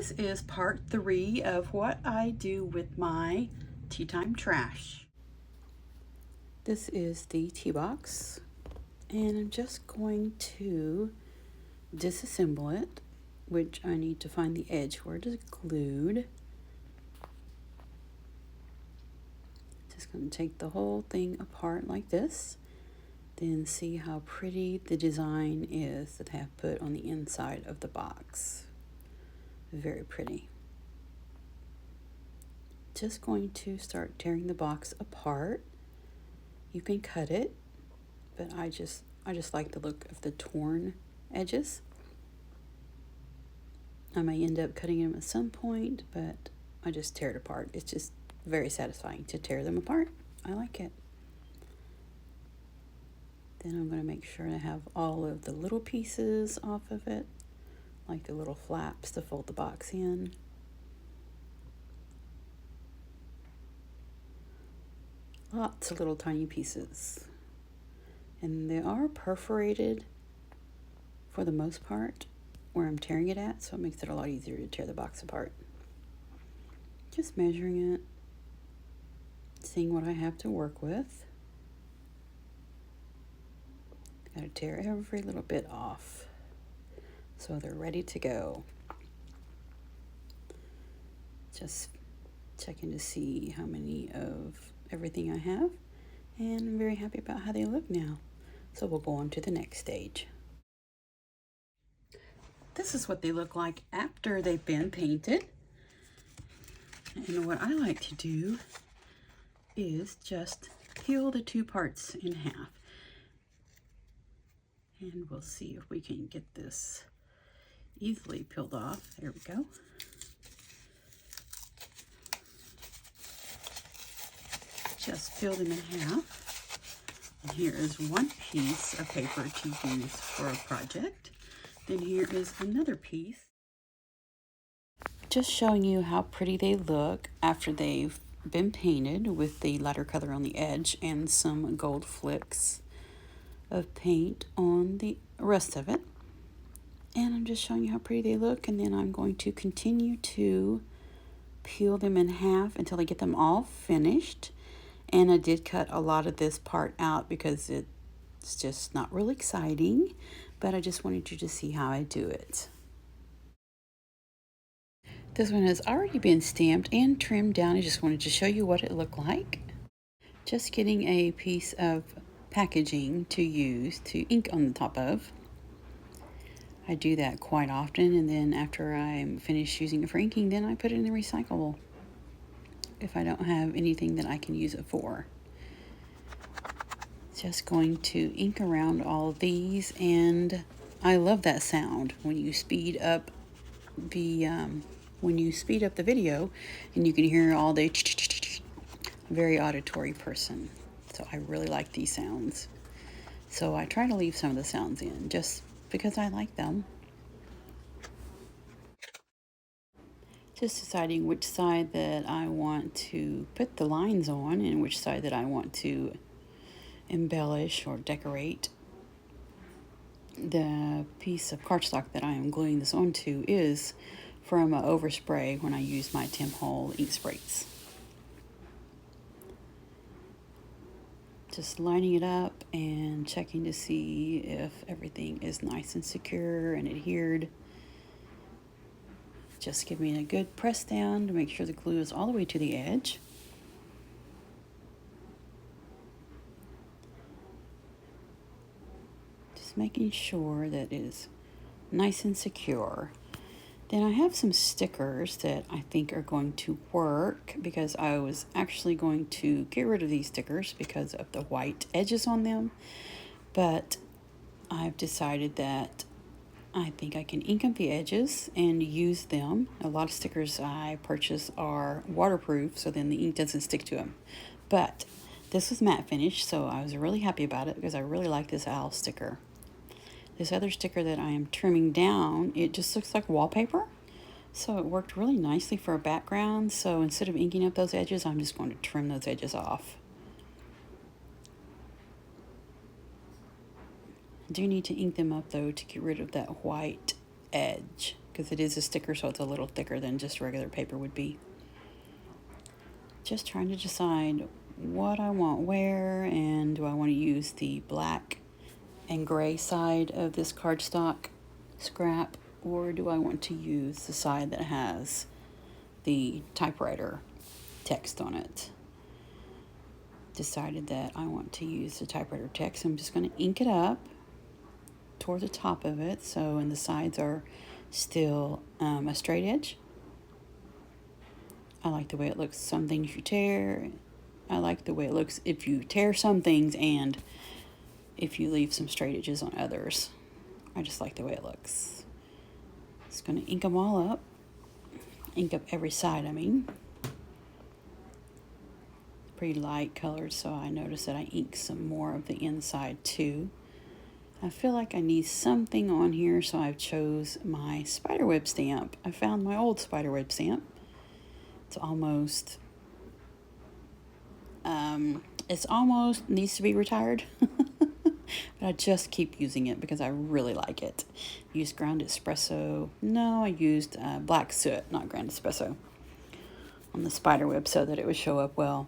This is part 3 of what I do with my tea time trash. This is the tea box, and I'm just going to disassemble it, which I need to find the edge where it is glued. Just going to take the whole thing apart like this, then see how pretty the design is that I have put on the inside of the box. Very pretty. Just going to start tearing the box apart. You can cut it, but I just like the look of the torn edges. I may end up cutting them at some point, but I just tear it apart. It's just very satisfying to tear them apart. I like it. Then I'm going to make sure to have all of the little pieces off of it, like the little flaps to fold the box in. Lots of little tiny pieces. And they are perforated for the most part where I'm tearing it at, so it makes it a lot easier to tear the box apart. Just measuring it, seeing what I have to work with. Got to tear every little bit off so they're ready to go. Just checking to see how many of everything I have, and I'm very happy about how they look now. So we'll go on to the next stage. This is what they look like after they've been painted. And what I like to do is just peel the two parts in half. And we'll see if we can get this easily peeled off. There we go. Just peel them in half. And here is one piece of paper to use for a project. Then here is another piece. Just showing you how pretty they look after they've been painted with the lighter color on the edge and some gold flecks of paint on the rest of it. And I'm just showing you how pretty they look, and then I'm going to continue to peel them in half until I get them all finished. And I did cut a lot of this part out because it's just not real exciting, but I just wanted you to see how I do it. This one has already been stamped and trimmed down. I just wanted to show you what it looked like. Just getting a piece of packaging to use to ink on the top of. I do that quite often, and then after I'm finished using it for inking, then I put it in the recyclable if I don't have anything that I can use it for. Just going to ink around all of these, and I love that sound when you speed up the video and you can hear all the very auditory person. So I really like these sounds. So I try to leave some of the sounds in just because I like them. Just deciding which side that I want to put the lines on and which side that I want to embellish or decorate. The piece of cardstock that I am gluing this onto is from an overspray when I use my Tim Hole ink sprays. Just lining it up and checking to see if everything is nice and secure and adhered. Just give me a good press down to make sure the glue is all the way to the edge. Just making sure that it is nice and secure. Then I have some stickers that I think are going to work because I was actually going to get rid of these stickers because of the white edges on them. But I've decided that I think I can ink up the edges and use them. A lot of stickers I purchase are waterproof, so then the ink doesn't stick to them. But this was matte finish, so I was really happy about it because I really like this owl sticker. This other sticker that I am trimming down, it just looks like wallpaper. So it worked really nicely for a background. So instead of inking up those edges, I'm just going to trim those edges off. I do need to ink them up though to get rid of that white edge because it is a sticker, so it's a little thicker than just regular paper would be. Just trying to decide what I want where, and do I want to use the black and gray side of this cardstock scrap, or do I want to use the side that has the typewriter text on it? Decided that I want to use the typewriter text. I'm just going to ink it up toward the top of it, and the sides are still a straight edge. I like the way it looks. Some things you tear. I like the way it looks if you tear some things and if you leave some straight edges on others. I just like the way it looks. Just going to ink them all up. Ink up every side, I mean. Pretty light colored, so I noticed that I inked some more of the inside too. I feel like I need something on here, so I chose my spiderweb stamp. I found my old spiderweb stamp. It's almost needs to be retired, but I just keep using it because I really like it. Used ground espresso. No, I used black soot, not ground espresso, on the spiderweb so that it would show up well.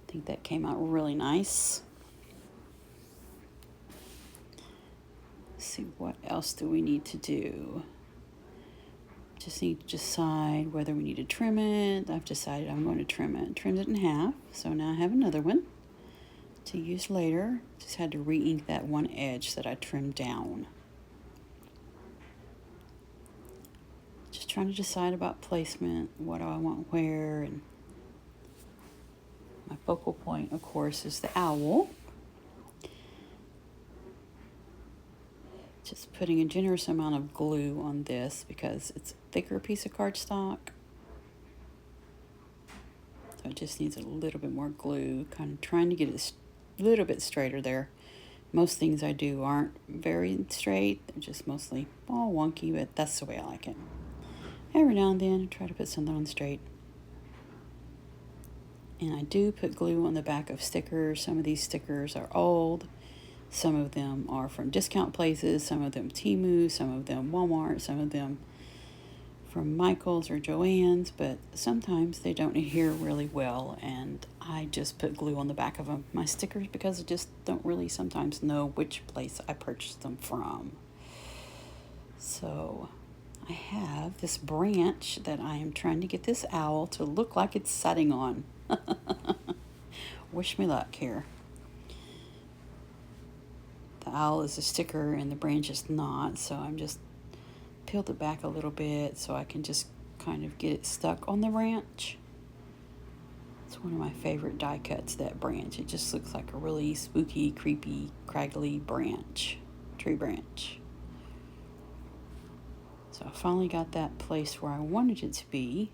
I think that came out really nice. Let's see, what else do we need to do? Just need to decide whether we need to trim it. I've decided I'm going to trim it. Trimmed it in half, so now I have another one to use later. Just had to re-ink that one edge that I trimmed down. Just trying to decide about placement. What do I want where? And my focal point, of course, is the owl. Just putting a generous amount of glue on this because it's a thicker piece of cardstock. So it just needs a little bit more glue, kind of trying to get it a little bit straighter there. Most things I do aren't very straight. They're just mostly all wonky, but that's the way I like it. Every now and then I try to put something on straight. And I do put glue on the back of stickers. Some of these stickers are old. Some of them are from discount places, some of them Temu, some of them Walmart, some of them from Michael's or Joann's, but sometimes they don't adhere really well, and I just put glue on the back of my stickers because I just don't really sometimes know which place I purchased them from. So I have this branch that I am trying to get this owl to look like it's sitting on. Wish me luck here. The owl is a sticker and the branch is not, so I'm just peeled it back a little bit so I can just kind of get it stuck on the branch. It's one of my favorite die cuts, that branch. It just looks like a really spooky, creepy, craggly tree branch. So I finally got that place where I wanted it to be.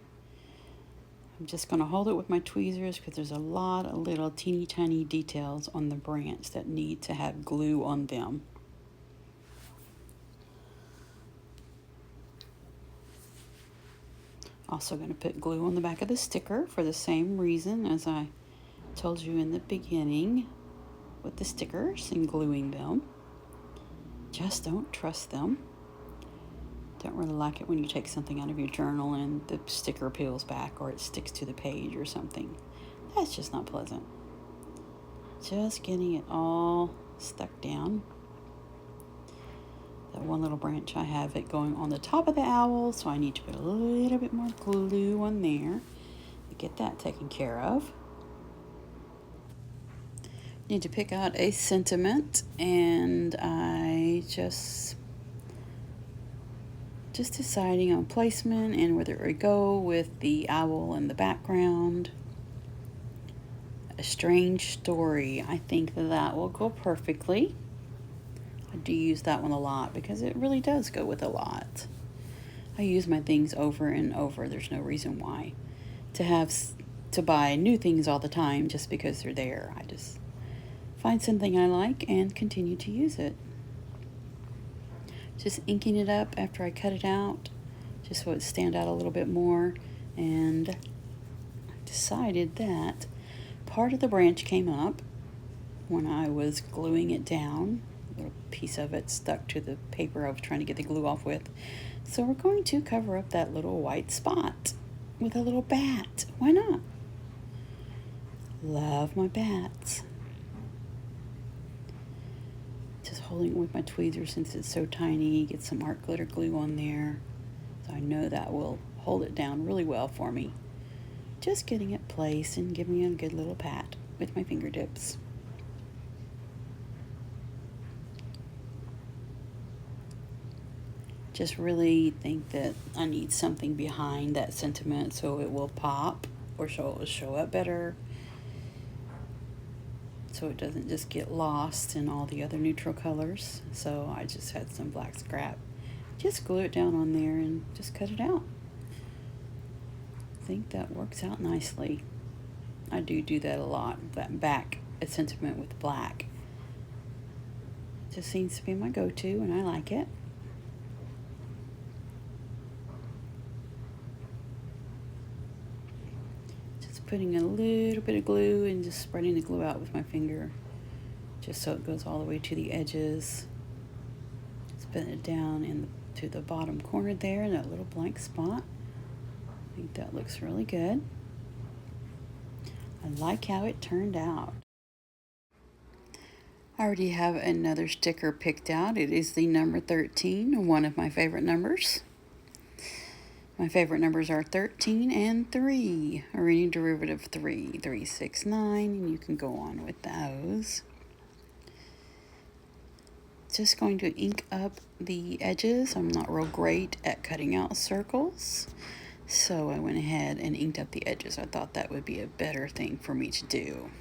I'm just going to hold it with my tweezers because there's a lot of little teeny tiny details on the branch that need to have glue on them. Also going to put glue on the back of the sticker for the same reason as I told you in the beginning with the stickers and gluing them. Just don't trust them. Don't really like it when you take something out of your journal and the sticker peels back or it sticks to the page or something. That's just not pleasant. Just getting it all stuck down. That one little branch, I have it going on the top of the owl, so I need to put a little bit more glue on there to get that taken care of. Need to pick out a sentiment, and I just deciding on placement and whether it would go with the owl in the background. A strange story. I think that will go perfectly. I do use that one a lot because it really does go with a lot. I use my things over and over. There's no reason why to buy new things all the time just because they're there. I just find something I like and continue to use it. Just inking it up after I cut it out, just so it stand out a little bit more. And I decided that part of the branch came up when I was gluing it down. A little piece of it stuck to the paper I was trying to get the glue off with. So we're going to cover up that little white spot with a little bat. Why not? Love my bats. Just holding it with my tweezers since it's so tiny. Get some art glitter glue on there. So I know that will hold it down really well for me. Just getting it placed and giving me a good little pat with my fingertips. Just really think that I need something behind that sentiment so it will pop or show up better, so it doesn't just get lost in all the other neutral colors. So I just had some black scrap. Just glue it down on there and just cut it out. I think that works out nicely. I do that a lot, that back sentiment with black. Just seems to be my go-to and I like it. Putting a little bit of glue and just spreading the glue out with my finger just so it goes all the way to the edges. Just putting it down to the bottom corner there in that little blank spot. I think that looks really good. I like how it turned out. I already have another sticker picked out. It is the number 13, one of my favorite numbers. My favorite numbers are 13 and 3, a reading derivative 3, 3, 6, 9, and you can go on with those. Just going to ink up the edges. I'm not real great at cutting out circles, so I went ahead and inked up the edges. I thought that would be a better thing for me to do.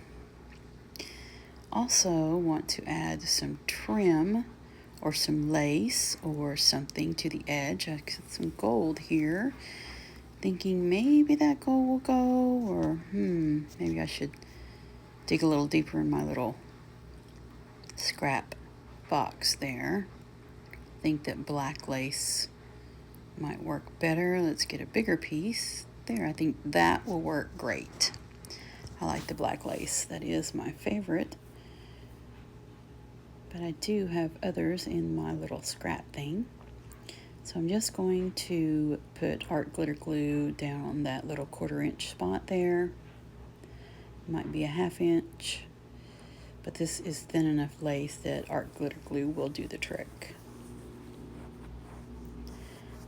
Also want to add some trim or some lace or something to the edge. I got some gold here. Thinking maybe that gold will go, or maybe I should dig a little deeper in my little scrap box there. Think that black lace might work better. Let's get a bigger piece. There, I think that will work great. I like the black lace. That is my favorite. But I do have others in my little scrap thing. So I'm just going to put art glitter glue down on that little 1/4 inch spot there. Might be a 1/2 inch, but this is thin enough lace that art glitter glue will do the trick.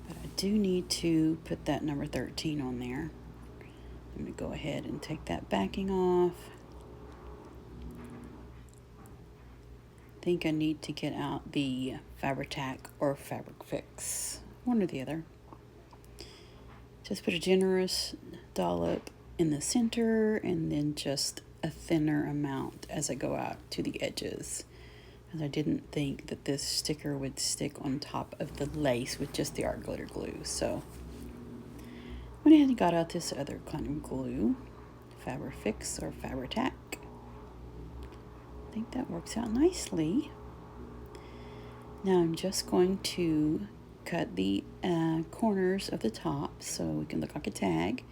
But I do need to put that number 13 on there. I'm going to go ahead and take that backing off. I think I need to get out the Fabri-Tac or Fabric Fix, one or the other. Just put a generous dollop in the center and then just a thinner amount as I go out to the edges. And I didn't think that this sticker would stick on top of the lace with just the art glitter glue. So went ahead and got out this other kind of glue, Fabric Fix or Fabri-Tac. I think that works out nicely. Now I'm just going to cut the corners of the top so we can look like a tag.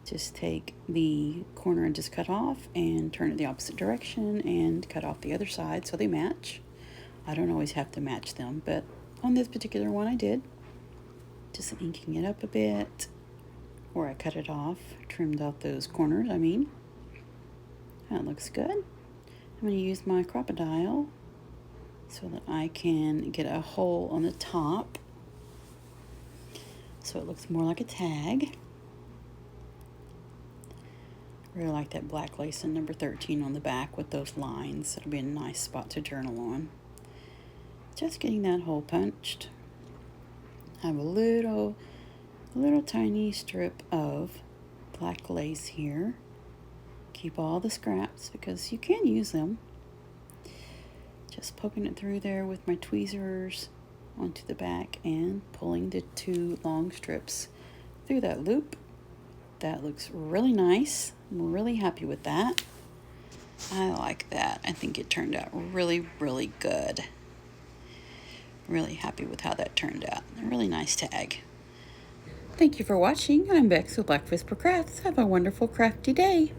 Just take the corner and just cut off and turn it the opposite direction and cut off the other side so they match. I don't always have to match them, but on this particular one I did. Just inking it up a bit, or I cut it off, trimmed off those corners, I mean. That looks good. I'm going to use my crocodile so that I can get a hole on the top so it looks more like a tag. Really like that black lace in number 13 on the back with those lines. It'll be a nice spot to journal on. Just getting that hole punched. I have a little tiny strip of black lace here. Keep all the scraps because you can use them. Just poking it through there with my tweezers onto the back and pulling the 2 long strips through that loop. That looks really nice. I'm really happy with that. I like that. I think it turned out really, really good. Really happy with how that turned out. A really nice tag. Thank you for watching. I'm Bex with Black Whisper Crafts. Have a wonderful crafty day.